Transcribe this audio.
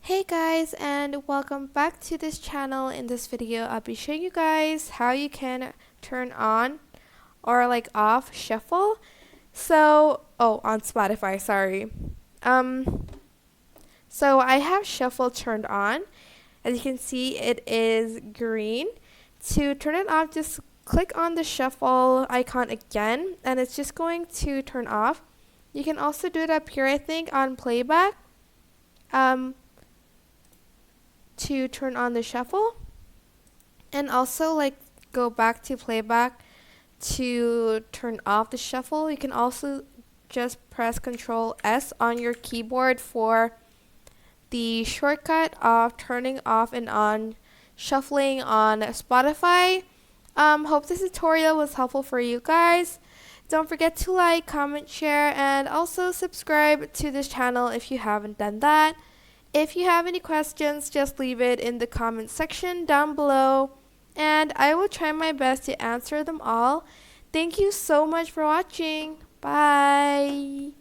Hey guys, and welcome back to this channel. In this video I'll be showing you guys how you can turn on or off shuffle. On Spotify, sorry. um so I have shuffle turned on. As you can see, it is green. To turn it off, just click on the shuffle icon again and it's just going to turn off. You can also do it up here, I think, on playback. To turn on the shuffle, and also go back to playback to turn off the shuffle. You can also just press Control S on your keyboard for the shortcut of turning off and on shuffling on Spotify. Hope this tutorial was helpful for you guys. Don't forget to like, comment, share, and also subscribe to this channel if you haven't done that. If you have any questions, just leave it in the comment section down below, and I will try my best to answer them all. Thank you so much for watching. Bye!